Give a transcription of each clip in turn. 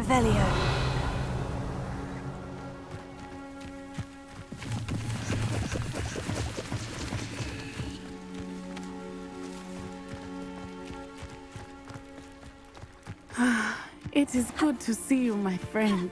Revelio. It is good to see you, my friend.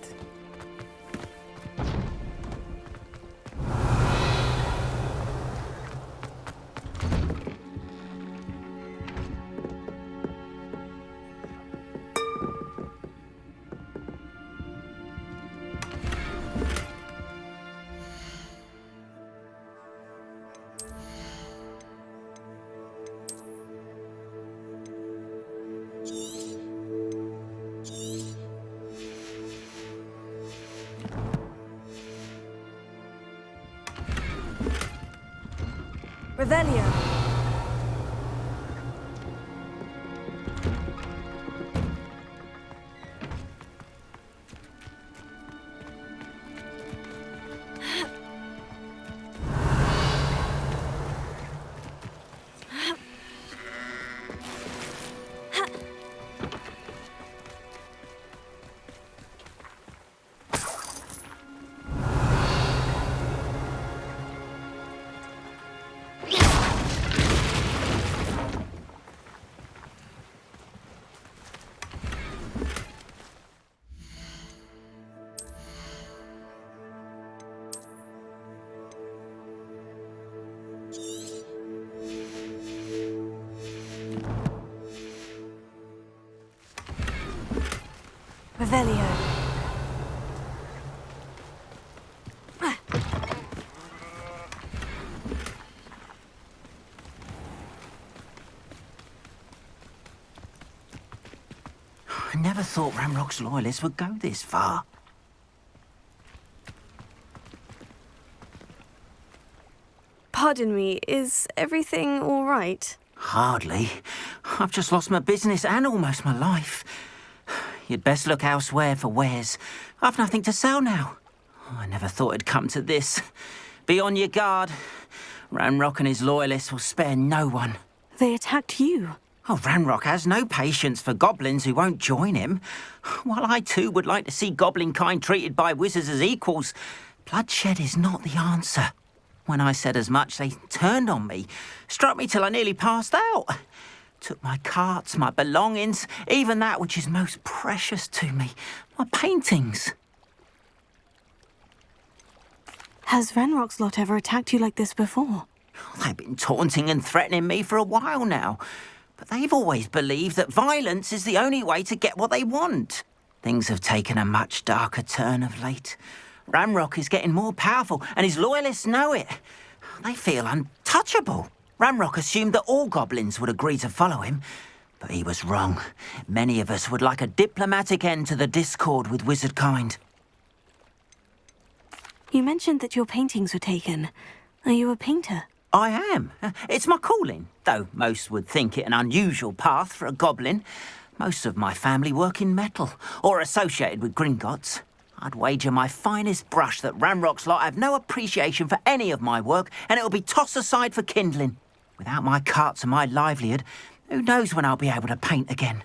Revelio. Revelio. I never thought Ranrock's loyalists would go this far. Pardon me, is everything all right? Hardly. I've just lost my business and almost my life. You'd best look elsewhere for wares. I've nothing to sell now. I never thought it'd come to this. Be on your guard. Ranrock and his loyalists will spare no one. They attacked you. Oh, Ranrock has no patience for goblins who won't join him. While I too would like to see goblin kind treated by wizards as equals, bloodshed is not the answer. When I said as much, they turned on me, struck me till I nearly passed out. Took my carts, my belongings, even that which is most precious to me, my paintings. Has Ranrock's lot ever attacked you like this before? They've been taunting and threatening me for a while now, but they've always believed that violence is the only way to get what they want. Things have taken a much darker turn of late. Ranrock is getting more powerful, and his loyalists know it. They feel untouchable. Ranrock assumed that all goblins would agree to follow him, but he was wrong. Many of us would like a diplomatic end to the discord with wizard kind. You mentioned that your paintings were taken. Are you a painter? I am. It's my calling, though most would think it an unusual path for a goblin. Most of my family work in metal, or associated with Gringotts. I'd wager my finest brush that Ranrock's lot have no appreciation for any of my work, and it'll be tossed aside for kindling. Without my carts and my livelihood, who knows when I'll be able to paint again.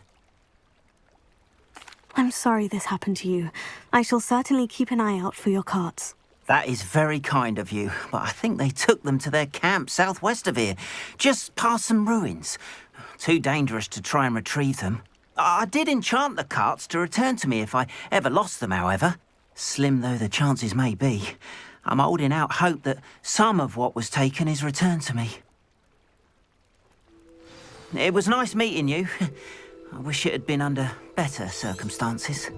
I'm sorry this happened to you. I shall certainly keep an eye out for your carts. That is very kind of you, but I think they took them to their camp southwest of here, just past some ruins. Too dangerous to try and retrieve them. I did enchant the carts to return to me if I ever lost them, however. Slim though the chances may be, I'm holding out hope that some of what was taken is returned to me. It was nice meeting you. I wish it had been under better circumstances.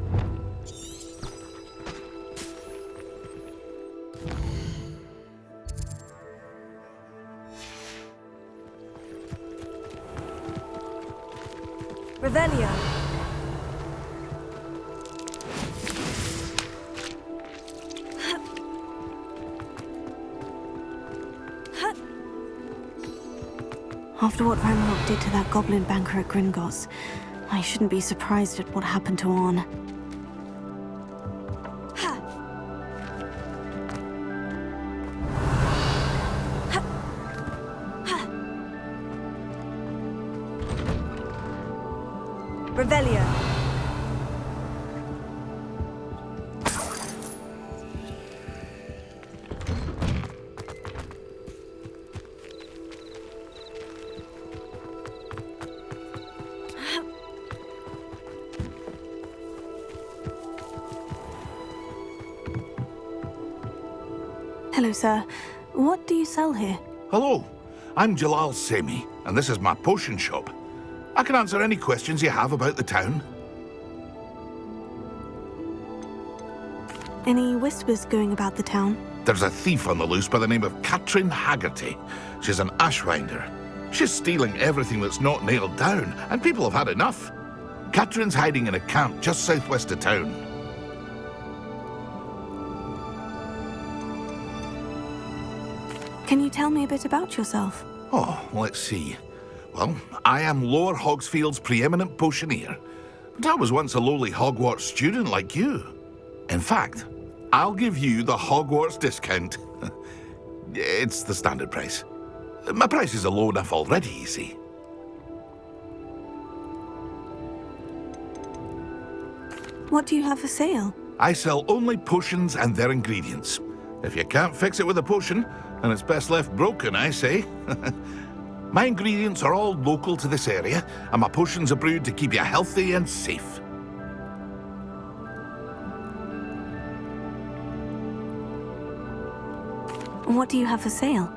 Revelio. After what Ranrock did to that goblin banker at Gringotts, I shouldn't be surprised at what happened to Orn. Revelio. Hello, sir. What do you sell here? Hello, I'm Jalal Semi, and this is my potion shop. I can answer any questions you have about the town. Any whispers going about the town? There's a thief on the loose by the name of Katrin Haggerty. She's an ashwinder. She's stealing everything that's not nailed down, and people have had enough. Katrin's hiding in a camp just southwest of town. Can you tell me a bit about yourself? Oh, let's see. Well, I am Lower Hogsfield's preeminent potioneer, but I was once a lowly Hogwarts student like you. In fact, I'll give you the Hogwarts discount. It's the standard price. My prices are low enough already, you see. What do you have for sale? I sell only potions and their ingredients. If you can't fix it with a potion, then it's best left broken, I say. My ingredients are all local to this area, and my potions are brewed to keep you healthy and safe. What do you have for sale?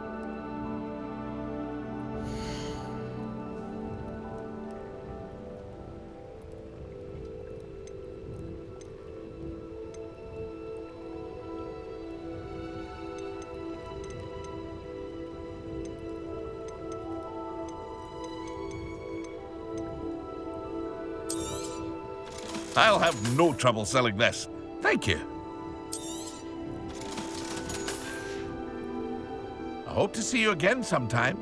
I'll have no trouble selling this. Thank you. I hope to see you again sometime.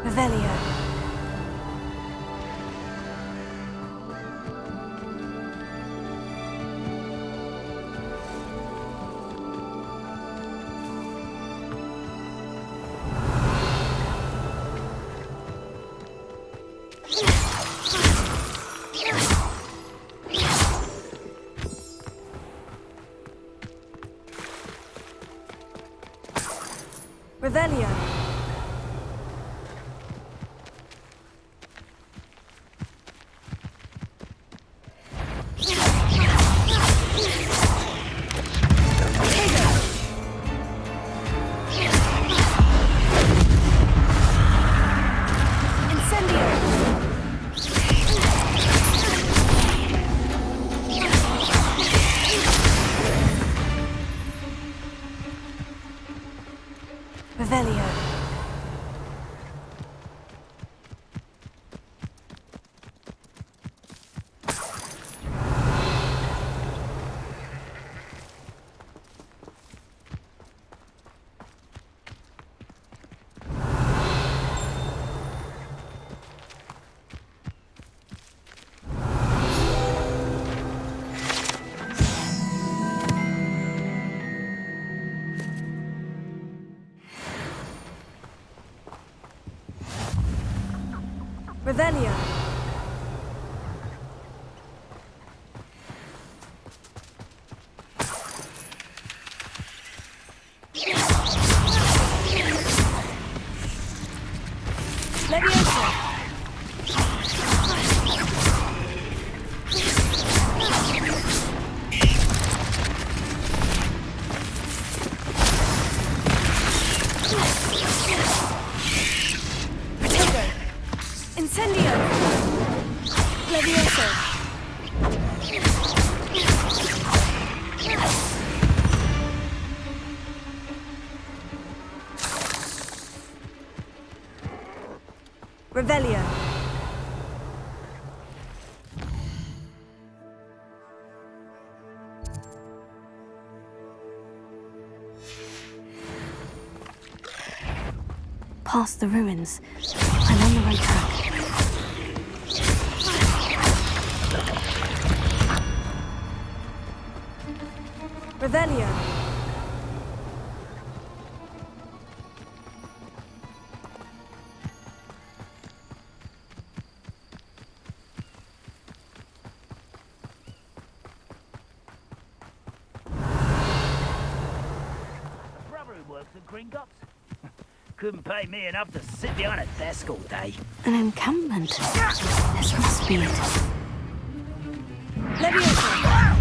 Revelio. Revelio. Revelio. Revelio. Leviosa. Incendio! Levioso! Revelio! Past the ruins. I'm on the right track. Revelio. Brother who works at Gringotts. Couldn't pay me enough to sit behind a desk all day. An encampment. This must be it. Leviosa!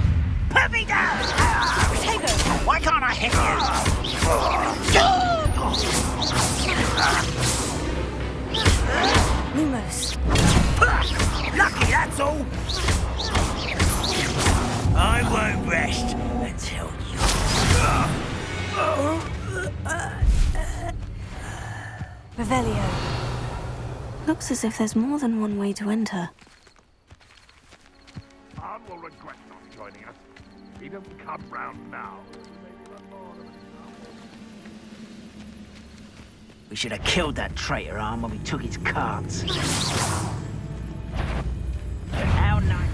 Put me down! Protego! Why can't I hit you? Lumos. Lucky, that's all. I won't rest until you... Revelio. Looks as if there's more than one way to enter. Anne will regret not joining us. He doesn't come round now. We should have killed that traitor Arm when we took his cards. How nice.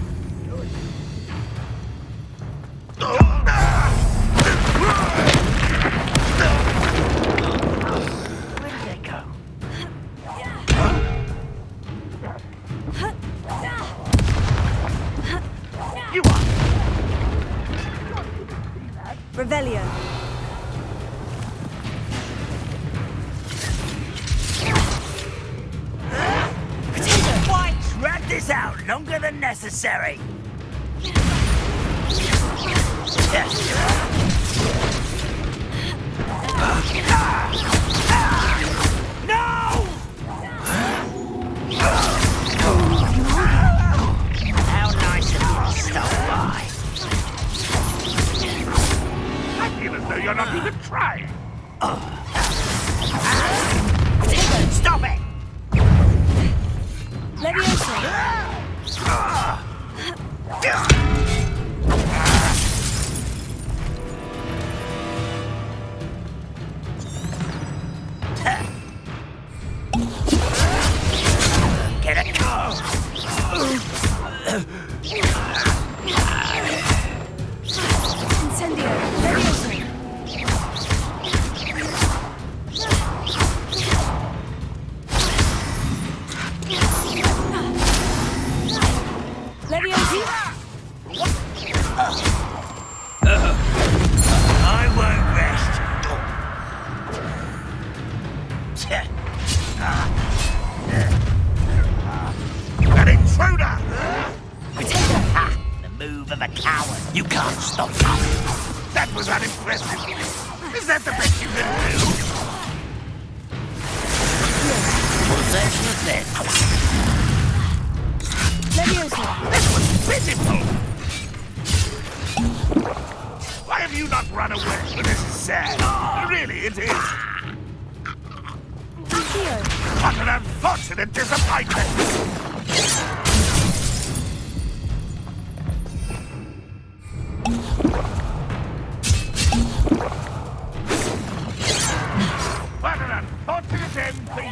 Where did they go? You are. Revelio. Why drag this out longer than necessary? No! How nice of you to stop by. I feel as though you're not even trying. Stop it! Leviosa. Get it! Incendio. Leviosa. Leviosa. I won't rest. An intruder! Ha! The move of a coward. You can't stop us. That was unimpressive. Is that the best you can do? Possession of this. Leviosa. This was pitiful! Why have you not run away? This is sad. Really, it is. Accio. What an unfortunate disappointment! What an unfortunate end for you!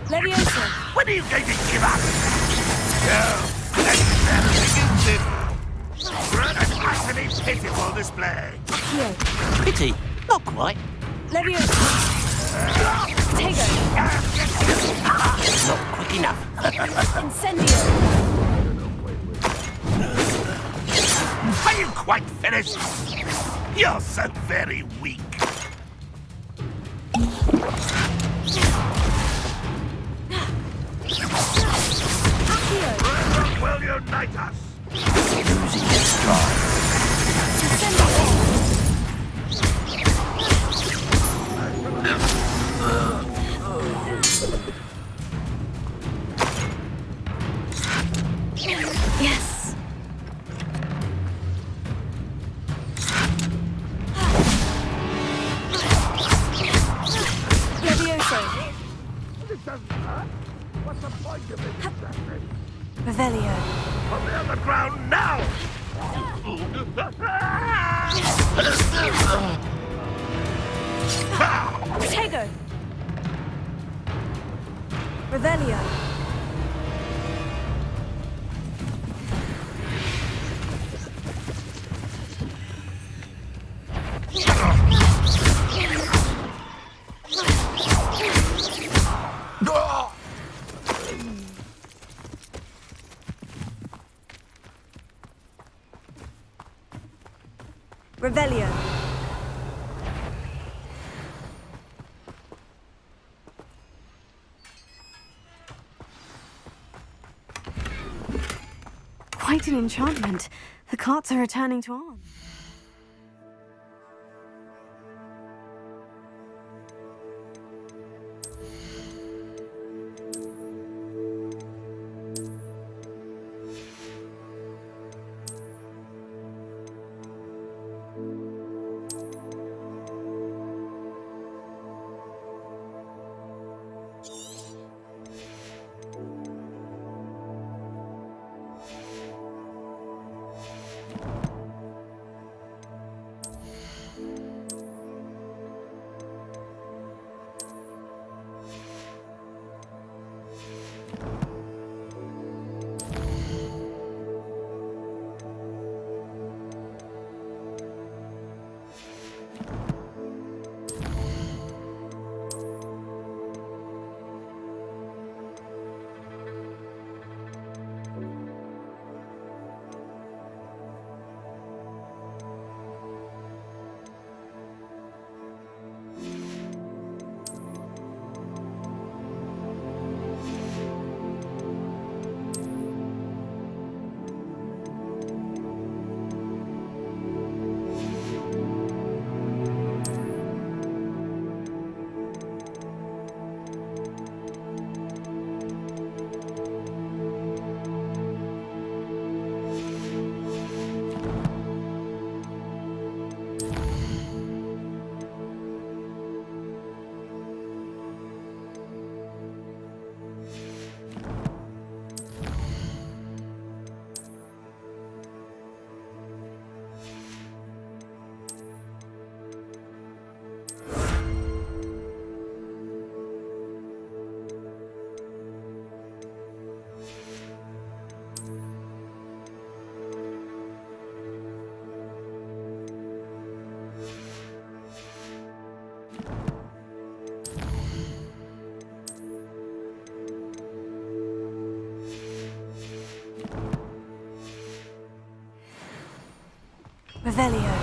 Leviosa. When are you going to give up? No, that's never begins it. An utterly pitiful display. Accio. Pity. Not quite. Leviosa. Protego. Not quick enough. Incendio. Are you quite finished? You're so very weak. Accio. Will unite us? Losing his stride. Incendio. Yes. Leviosa. This doesn't hurt. What's the point of it exactly? Revelio. On the other ground now! Protego. Revelio. Revelio. Quite an enchantment. The carts are returning to arms. Revelio.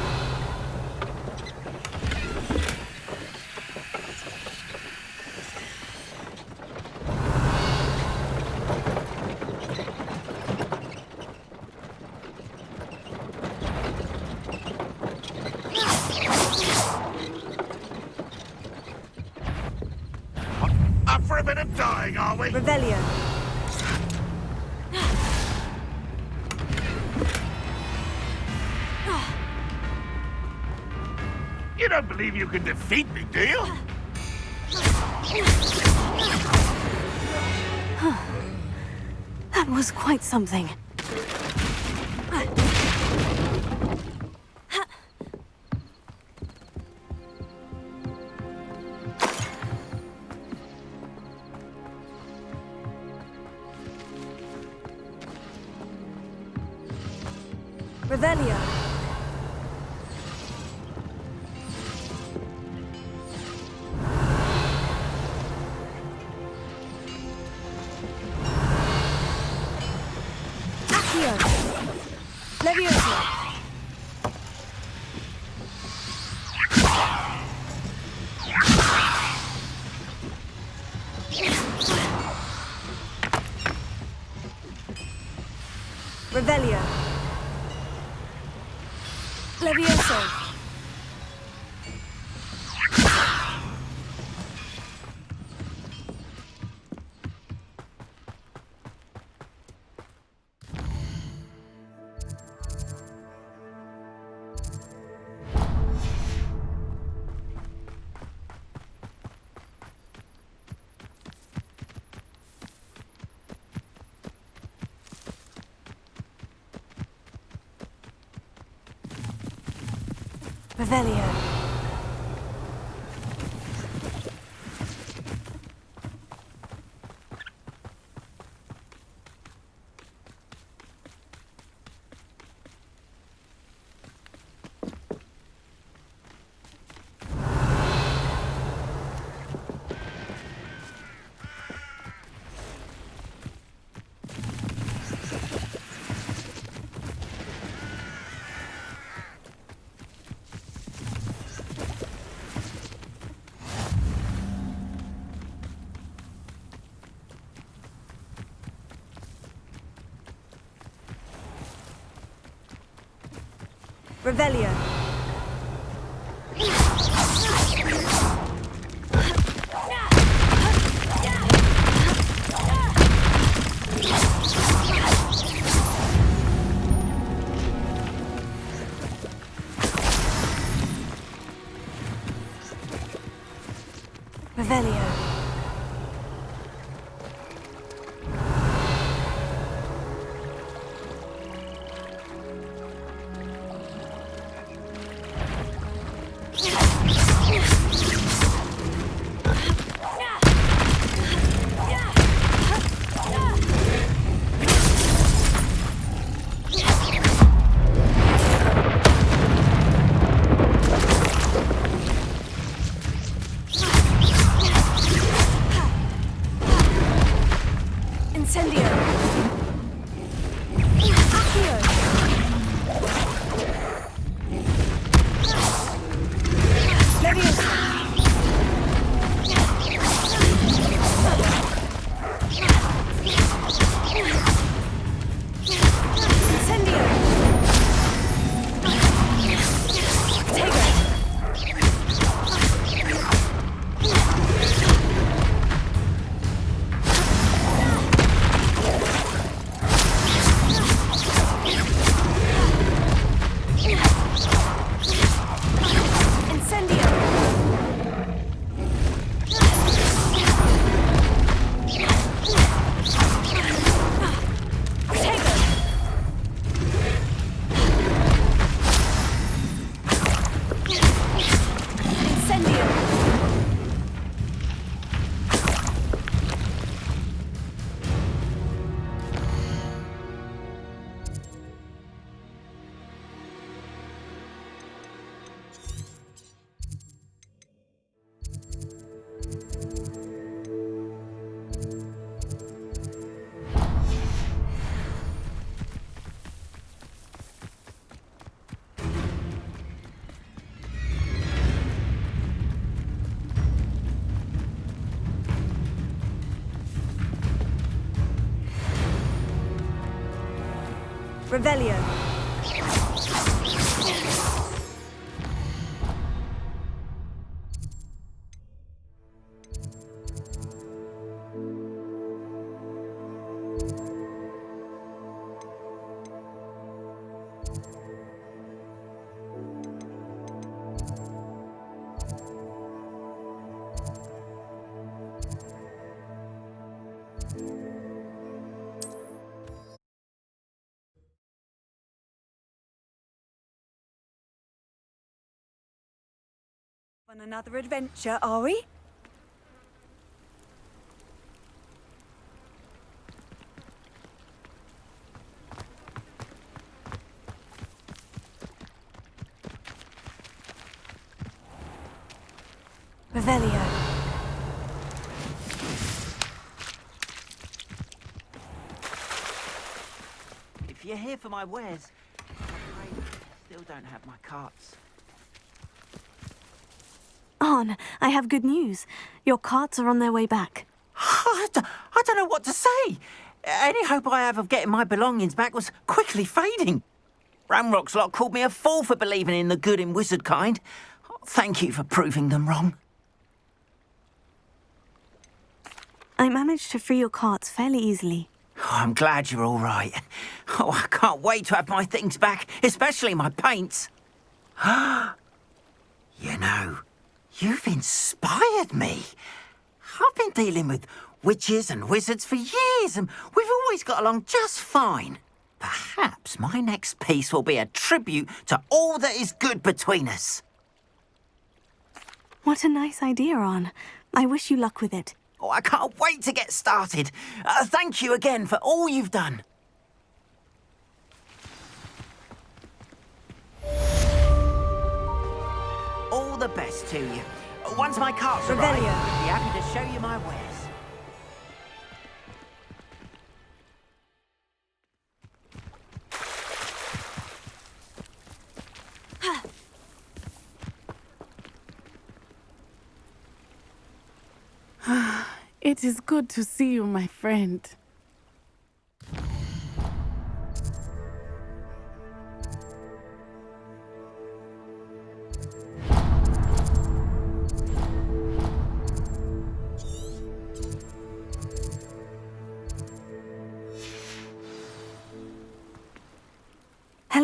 Up for a bit of dying, are we? Revelio. You don't believe you can defeat me, do you? That was quite something. Revelio. Leviosa. Revelio. Levioso. Revelio. Revelio. Revelio. Incendio. Accio. Leviosa. Incendio. Tego. Incendio. Tego. Incendio. Revelio. On another adventure, are we? Revelio. If you're here for my wares, I still don't have my carts. On, I have good news. Your carts are on their way back. I don't know what to say. Any hope I have of getting my belongings back was quickly fading. Ramrock's lot called me a fool for believing in the good in wizard kind. Thank you for proving them wrong. I managed to free your carts fairly easily. Oh, I'm glad you're all right. Oh, I can't wait to have my things back, especially my paints. You know, you've inspired me. I've been dealing with witches and wizards for years, and we've always got along just fine. Perhaps my next piece will be a tribute to all that is good between us. What a nice idea, On. I wish you luck with it. Oh, I can't wait to get started. Thank you again for all you've done. All the best to you. Once my carts arrive, Revelio. I'll be happy to show you my wares. It is good to see you, my friend.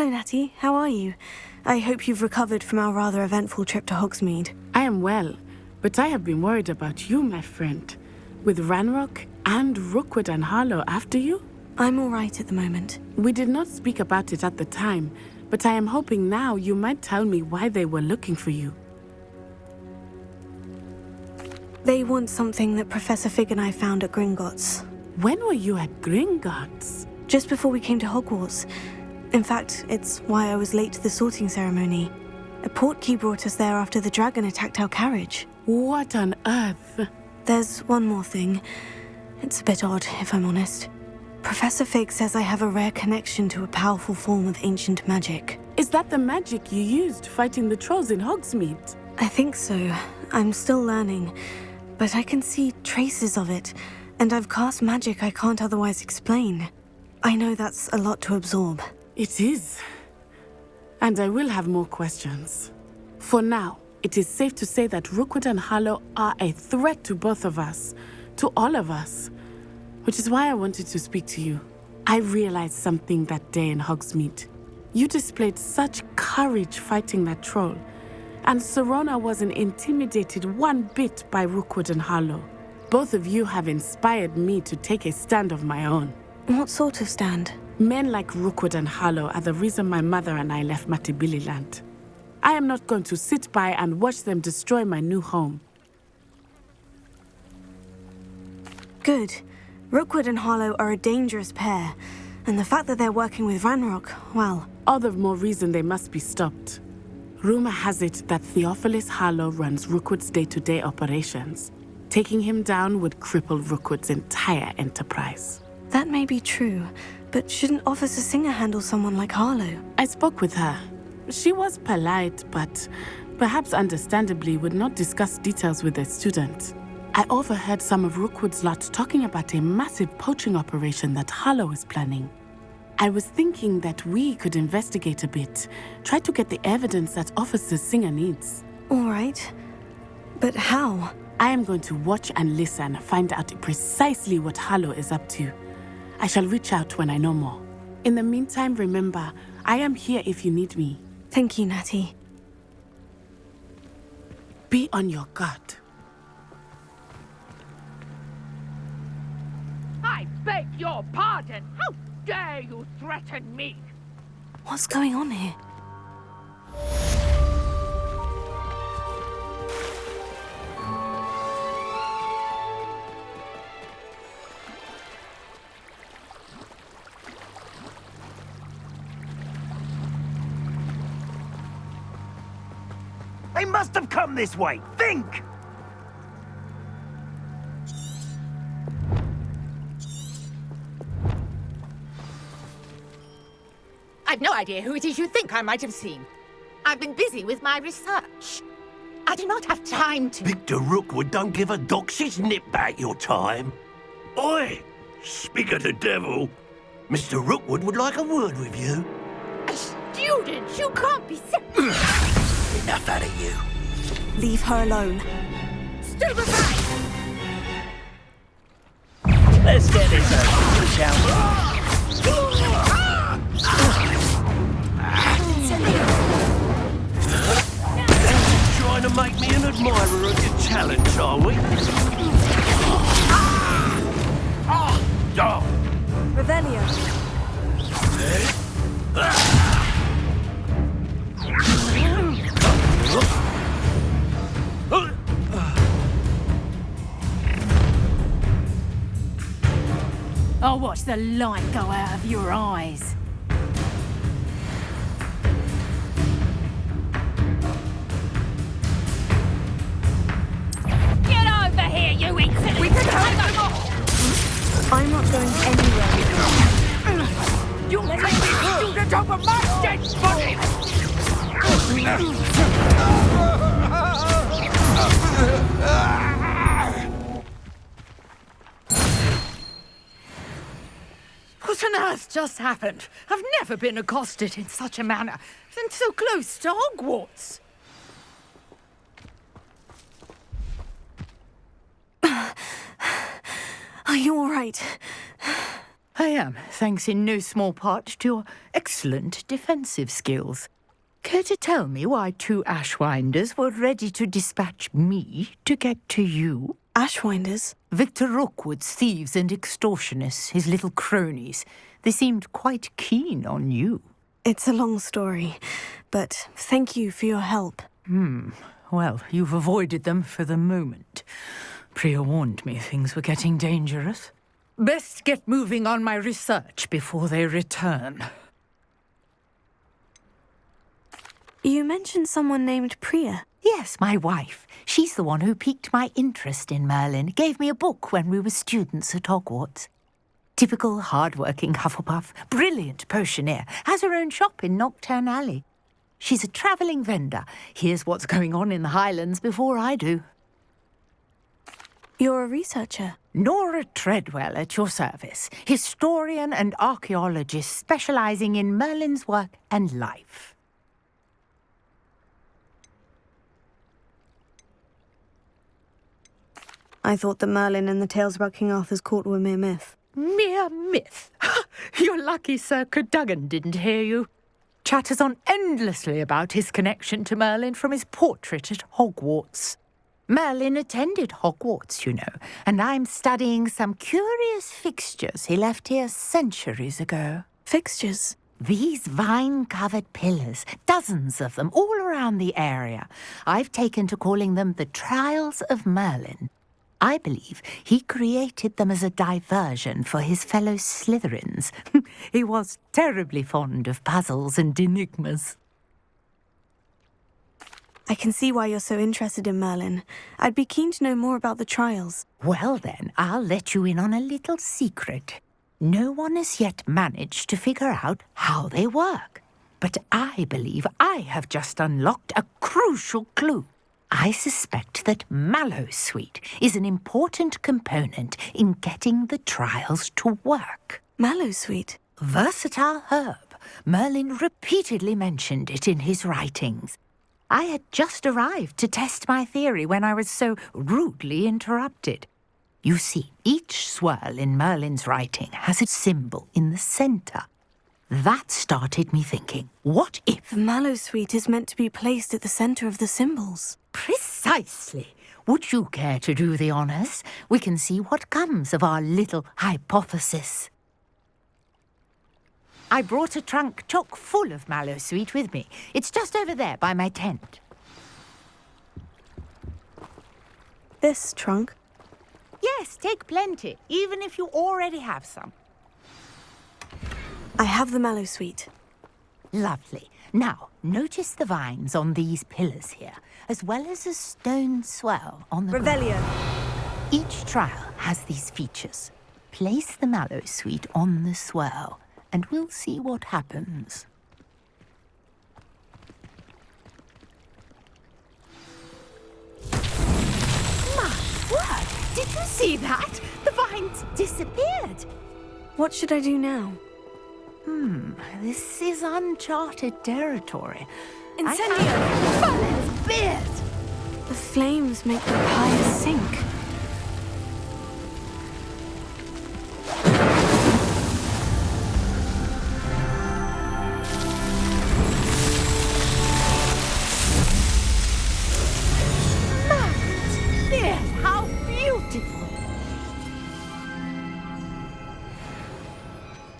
Hello, Natty. How are you? I hope you've recovered from our rather eventful trip to Hogsmeade. I am well, but I have been worried about you, my friend. With Ranrock and Rookwood and Harlow after you? I'm all right at the moment. We did not speak about it at the time, but I am hoping now you might tell me why they were looking for you. They want something that Professor Fig and I found at Gringotts. When were you at Gringotts? Just before we came to Hogwarts. In fact, it's why I was late to the sorting ceremony. A portkey brought us there after the dragon attacked our carriage. What on earth? There's one more thing. It's a bit odd, if I'm honest. Professor Fig says I have a rare connection to a powerful form of ancient magic. Is that the magic you used fighting the trolls in Hogsmeade? I think so. I'm still learning. But I can see traces of it, and I've cast magic I can't otherwise explain. I know that's a lot to absorb. It is. And I will have more questions. For now, it is safe to say that Rookwood and Harlow are a threat to both of us, to all of us. Which is why I wanted to speak to you. I realized something that day in Hogsmeade. You displayed such courage fighting that troll, and Serona wasn't intimidated one bit by Rookwood and Harlow. Both of you have inspired me to take a stand of my own. What sort of stand? Men like Rookwood and Harlow are the reason my mother and I left Matabeleland. I am not going to sit by and watch them destroy my new home. Good. Rookwood and Harlow are a dangerous pair, and the fact that they're working with Ranrock, well... All the more reason they must be stopped. Rumor has it that Theophilus Harlow runs Rookwood's day-to-day operations. Taking him down would cripple Rookwood's entire enterprise. That may be true, but shouldn't Officer Singer handle someone like Harlow? I spoke with her. She was polite, but perhaps understandably would not discuss details with a student. I overheard some of Rookwood's lot talking about a massive poaching operation that Harlow is planning. I was thinking that we could investigate a bit, try to get the evidence that Officer Singer needs. All right. But how? I am going to watch and listen, find out precisely what Harlow is up to. I shall reach out when I know more. In the meantime, remember, I am here if you need me. Thank you, Natty. Be on your guard. I beg your pardon. How dare you threaten me? What's going on here? They must have come this way. Think! I've no idea who it is you think I might have seen. I've been busy with my research. I do not have time to... Victor Rookwood don't give a doxy's nip back your time. Oi! Speak of the devil. Mr. Rookwood would like a word with you. A student? You can't be... Enough out of you. Leave her alone. Stand aside! Let's get this over with, shall we? Trying to make me an admirer of your talents, are we? Revelio. I'll watch the light go out of your eyes. Get over here, you insolent! We can hold them off! I'm not going anywhere with you. You'll take this student over my dead body! What on earth just happened? I've never been accosted in such a manner, and so close to Hogwarts. Are you all right? I am, thanks in no small part to your excellent defensive skills. Care to tell me why 2 Ashwinders were ready to dispatch me to get to you? Ashwinders? Victor Rookwood's thieves and extortionists, his little cronies. They seemed quite keen on you. It's a long story, but thank you for your help. Well, you've avoided them for the moment. Priya warned me things were getting dangerous. Best get moving on my research before they return. You mentioned someone named Priya. Yes, my wife. She's the one who piqued my interest in Merlin. Gave me a book when we were students at Hogwarts. Typical hard-working Hufflepuff, brilliant potioneer, has her own shop in Knockturn Alley. She's a travelling vendor. Hears what's going on in the Highlands before I do. You're a researcher. Nora Treadwell at your service, historian and archaeologist specialising in Merlin's work and life. I thought that Merlin and the tales about King Arthur's court were mere myth. Mere myth? You're lucky Sir Cadogan didn't hear you. Chatters on endlessly about his connection to Merlin from his portrait at Hogwarts. Merlin attended Hogwarts, you know, and I'm studying some curious fixtures he left here centuries ago. Fixtures? These vine-covered pillars, dozens of them, all around the area. I've taken to calling them the Trials of Merlin. I believe he created them as a diversion for his fellow Slytherins. He was terribly fond of puzzles and enigmas. I can see why you're so interested in Merlin. I'd be keen to know more about the trials. Well then, I'll let you in on a little secret. No one has yet managed to figure out how they work. But I believe I have just unlocked a crucial clue. I suspect that Mallowsweet is an important component in getting the trials to work. Mallowsweet? Versatile herb. Merlin repeatedly mentioned it in his writings. I had just arrived to test my theory when I was so rudely interrupted. You see, each swirl in Merlin's writing has a symbol in the centre. That started me thinking, what if... The Mallowsweet is meant to be placed at the centre of the symbols. Precisely. Would you care to do the honours? We can see what comes of our little hypothesis. I brought a trunk chock full of Mallowsweet with me. It's just over there by my tent. This trunk? Yes, take plenty, even if you already have some. I have the Mallowsweet. Lovely. Now, notice the vines on these pillars here, as well as a stone swell on the Revelio. ground. Each trial has these features. Place the Mallowsweet on the swell, and we'll see what happens. My word! Did you see that? The vines disappeared. What should I do now? This is uncharted territory. Incendio! Fellow's beard! The flames make the pyre sink. Beard, how beautiful!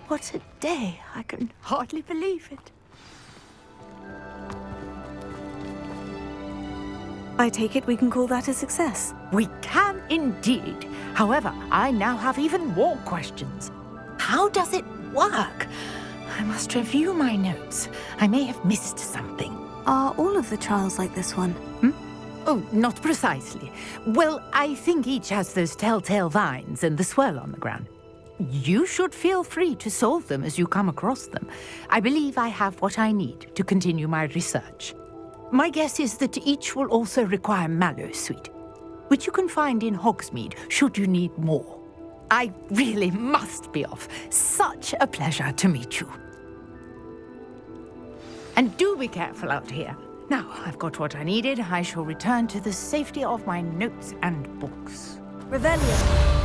What a day. I can hardly believe it. I take it we can call that a success. We can indeed. However, I now have even more questions. How does it work? I must review my notes. I may have missed something. Are all of the trials like this one? Oh, not precisely. Well, I think each has those telltale vines and the swirl on the ground. You should feel free to solve them as you come across them. I believe I have what I need to continue my research. My guess is that each will also require Mallowsweet, which you can find in Hogsmeade should you need more. I really must be off. Such a pleasure to meet you. And do be careful out here. Now, I've got what I needed. I shall return to the safety of my notes and books. Revelio.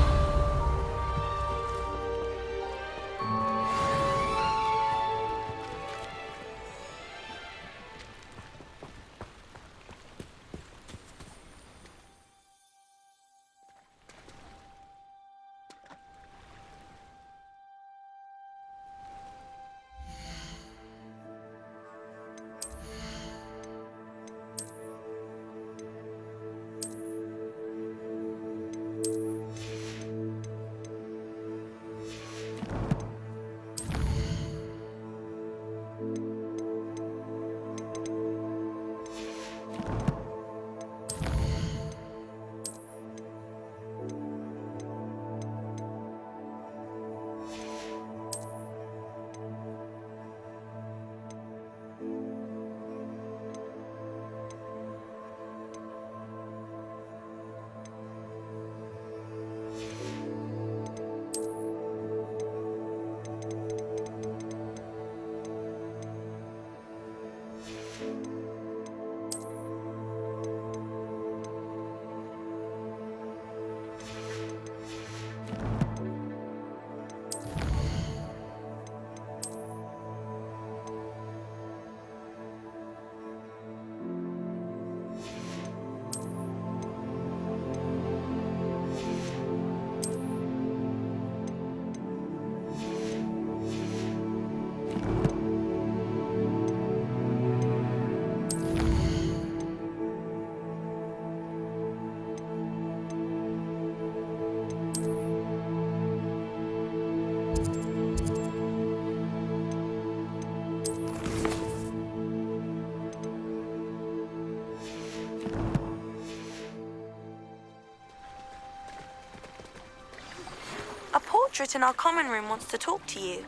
portrait in our common room wants to talk to you.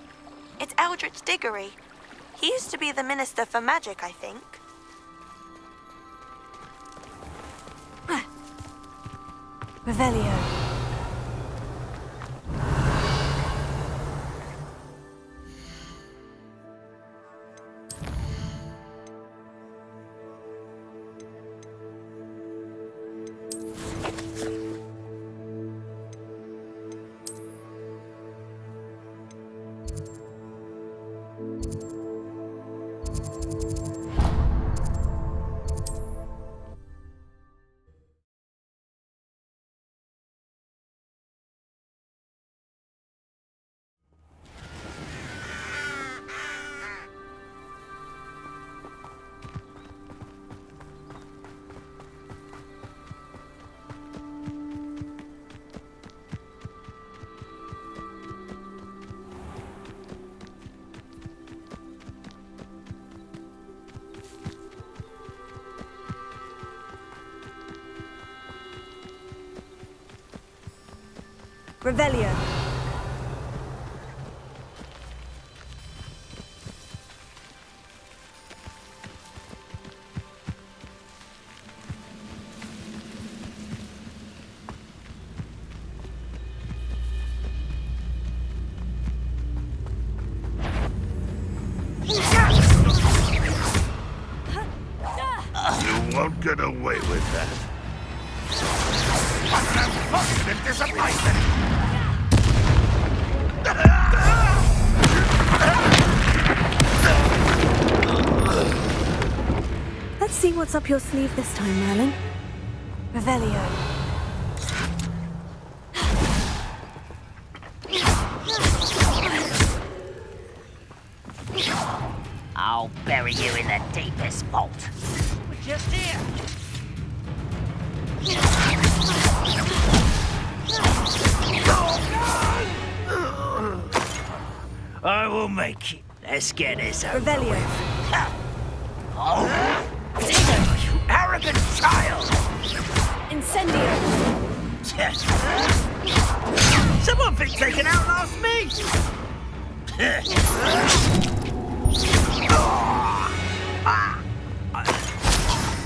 It's Eldritch Diggory. He used to be the Minister for Magic, I think. Revelio. Revelio. You won't get away with that. What an unfortunate disappointment! Let's see what's up your sleeve this time, Merlin. Revelio. I'll bury you in the deepest vault. We're just here. I will make it. Let's get this over Revelio. with. Oh, you arrogant child! Incendio. Someone been taken out last me!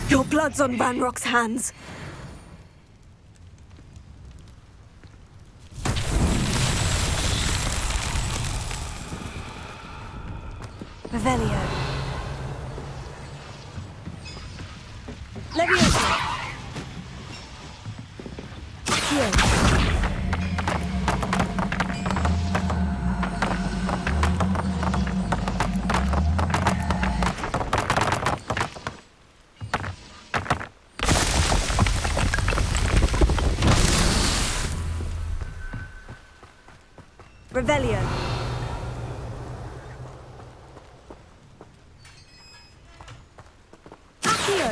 Your blood's on Ranrock's hands. Revelio. Leviosa. Accio. Revelio. Accio.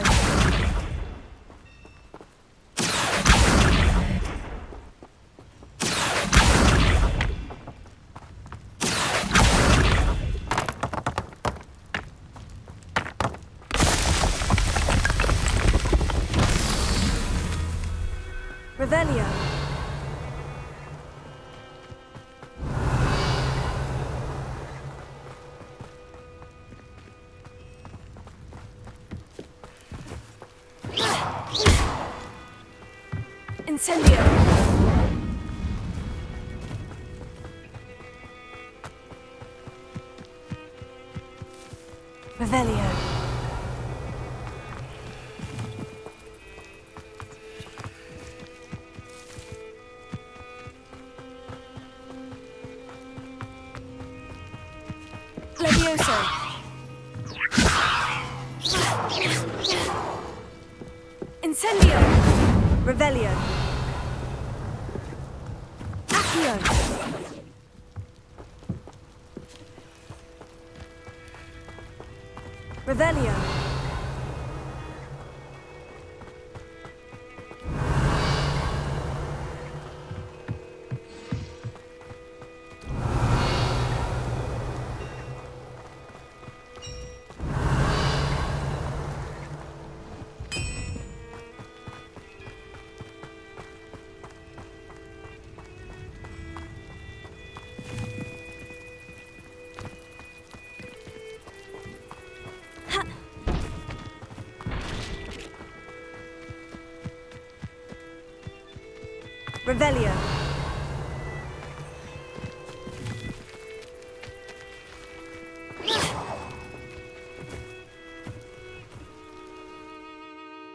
Revelio. Incendio. Revelio. Levioso. Incendio. Revelio. Accio. Revelio. Revelio.